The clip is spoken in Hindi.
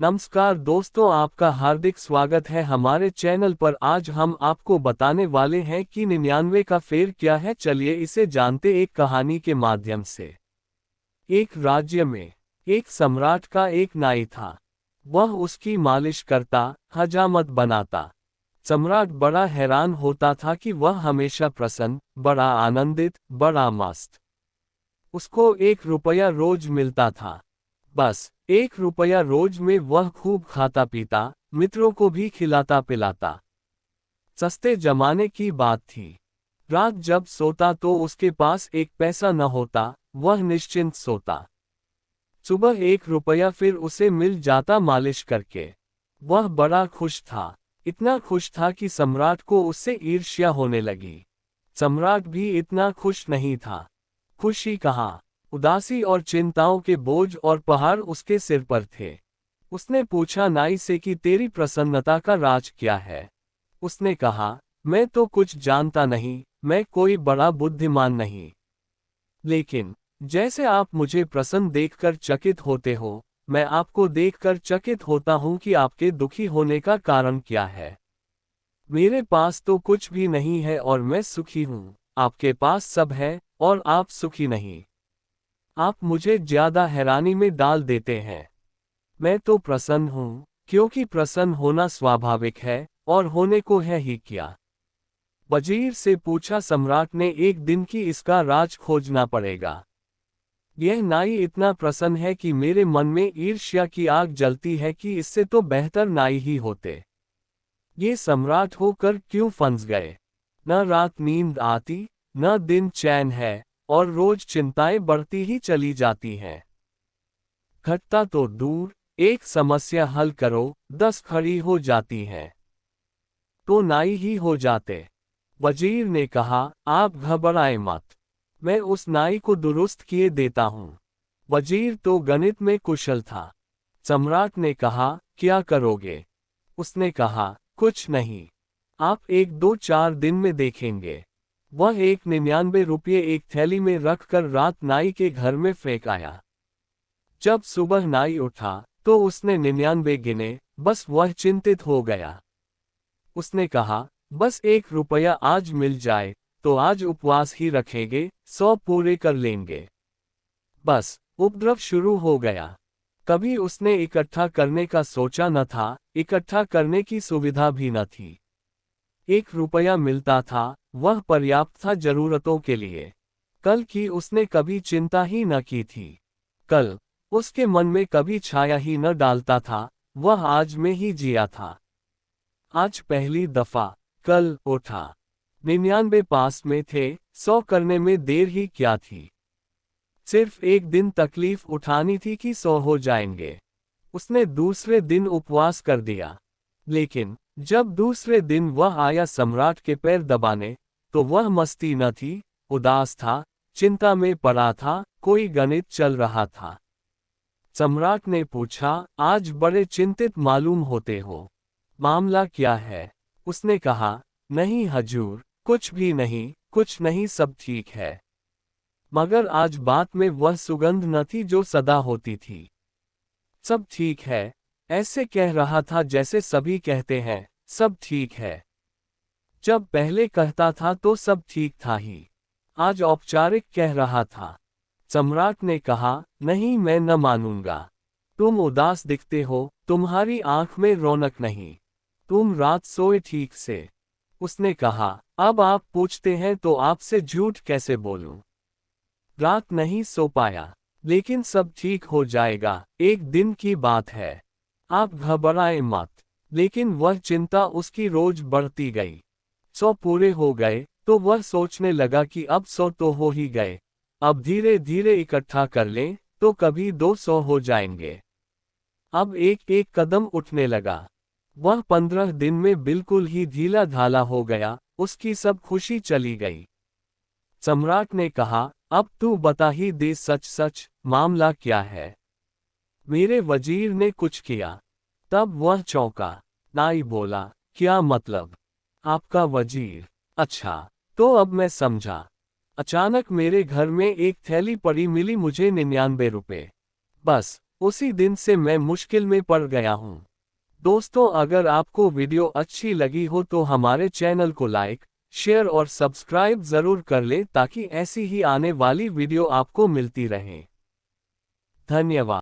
नमस्कार दोस्तों, आपका हार्दिक स्वागत है हमारे चैनल पर। आज हम आपको बताने वाले हैं कि 99 का फेर क्या है। चलिए इसे जानते एक कहानी के माध्यम से। एक राज्य में एक सम्राट का एक नाई था। वह उसकी मालिश करता, हजामत बनाता। सम्राट बड़ा हैरान होता था कि वह हमेशा प्रसन्न, बड़ा आनंदित, बड़ा मस्त। उसको 1 रुपया रोज मिलता था। बस 1 रुपया रोज में वह खूब खाता पीता, मित्रों को भी खिलाता पिलाता। सस्ते जमाने की बात थी। रात जब सोता तो उसके पास एक पैसा न होता, वह निश्चिंत सोता। सुबह 1 रुपया फिर उसे मिल जाता मालिश करके। वह बड़ा खुश था। इतना खुश था कि सम्राट को उससे ईर्ष्या होने लगी। सम्राट भी इतना खुश नहीं था। खुशी कहाँ, उदासी और चिंताओं के बोझ और पहाड़ उसके सिर पर थे। उसने पूछा नाई से कि तेरी प्रसन्नता का राज क्या है। उसने कहा, मैं तो कुछ जानता नहीं, मैं कोई बड़ा बुद्धिमान नहीं। लेकिन जैसे आप मुझे प्रसन्न देखकर चकित होते हो, मैं आपको देखकर चकित होता हूं कि आपके दुखी होने का कारण क्या है। मेरे पास तो कुछ भी नहीं है और मैं सुखी हूं। आपके पास सब है और आप सुखी नहीं। आप मुझे ज्यादा हैरानी में डाल देते हैं। मैं तो प्रसन्न हूं, क्योंकि प्रसन्न होना स्वाभाविक है, और होने को है ही क्या। वजीर से पूछा सम्राट ने, एक दिन की इसका राज खोजना पड़ेगा। यह नाई इतना प्रसन्न है कि मेरे मन में ईर्ष्या की आग जलती है कि इससे तो बेहतर नाई ही होते। ये सम्राट होकर क्यों फंस गए। न रात नींद आती, न दिन चैन है, और रोज चिंताएं बढ़ती ही चली जाती हैं। घटता तो दूर, एक समस्या हल करो, 10 खड़ी हो जाती हैं। तो नाई ही हो जाते। वजीर ने कहा, आप घबराए मत। मैं उस नाई को दुरुस्त किए देता हूं। वजीर तो गणित में कुशल था। सम्राट ने कहा, क्या करोगे। उसने कहा, कुछ नहीं। आप 1 2 4 दिन में देखेंगे। वह 1 99 रुपये एक थैली में रखकर रात नाई के घर में फेंक आया। जब सुबह नाई उठा तो उसने 99 गिने। बस वह चिंतित हो गया। उसने कहा, बस 1 रुपया आज मिल जाए तो आज उपवास ही रखेंगे, 100 पूरे कर लेंगे। बस उपद्रव शुरू हो गया। कभी उसने इकट्ठा करने का सोचा न था, इकट्ठा करने की सुविधा भी न थी। 1 रुपया मिलता था, वह पर्याप्त था जरूरतों के लिए। कल की उसने कभी चिंता ही न की थी। कल उसके मन में कभी छाया ही न डालता था, वह आज में ही जिया था। आज पहली दफा कल उठा। 99 पास में थे, 100 करने में देर ही क्या थी। सिर्फ एक दिन तकलीफ उठानी थी कि 100 हो जाएंगे। उसने दूसरे दिन उपवास कर दिया। लेकिन जब दूसरे दिन वह आया सम्राट के पैर दबाने, तो वह मस्ती न थी, उदास था, चिंता में पड़ा था, कोई गणित चल रहा था। सम्राट ने पूछा, आज बड़े चिंतित मालूम होते हो। मामला क्या है। उसने कहा, नहीं हजूर, कुछ भी नहीं, कुछ नहीं, सब ठीक है। मगर आज बात में वह सुगंध न थी जो सदा होती थी। सब ठीक है, ऐसे कह रहा था जैसे सभी कहते हैं, सब ठीक है। जब पहले कहता था तो सब ठीक था ही। आज औपचारिक कह रहा था। सम्राट ने कहा, नहीं, मैं न मानूंगा। तुम उदास दिखते हो, तुम्हारी आंख में रौनक नहीं। तुम रात सोए ठीक से। उसने कहा, अब आप पूछते हैं तो आपसे झूठ कैसे बोलूं। रात नहीं सो पाया। लेकिन सब ठीक हो जाएगा, एक दिन की बात है। आप घबराएं मत। लेकिन वह चिंता उसकी रोज बढ़ती गई। 100 पूरे हो गए तो वह सोचने लगा कि अब 100 तो हो ही गए। अब धीरे धीरे इकट्ठा कर लें तो कभी 200 हो जाएंगे। अब एक एक कदम उठने लगा। वह 15 दिन में बिल्कुल ही ढीला ढाला हो गया, उसकी सब खुशी चली गई। सम्राट ने कहा, अब तू बता ही दे सच सच, मामला क्या है। मेरे वजीर ने कुछ किया। तब वह चौंका। नाई बोला, क्या मतलब। आपका वजीर। अच्छा, तो अब मैं समझा। अचानक मेरे घर में एक थैली पड़ी मिली मुझे 99 रुपए। बस उसी दिन से मैं मुश्किल में पड़ गया हूँ। दोस्तों, अगर आपको वीडियो अच्छी लगी हो तो हमारे चैनल को लाइक, शेयर और सब्सक्राइब ज़रूर कर ले ताकि ऐसी ही आने वाली वीडियो आपको मिलती रहे। धन्यवाद।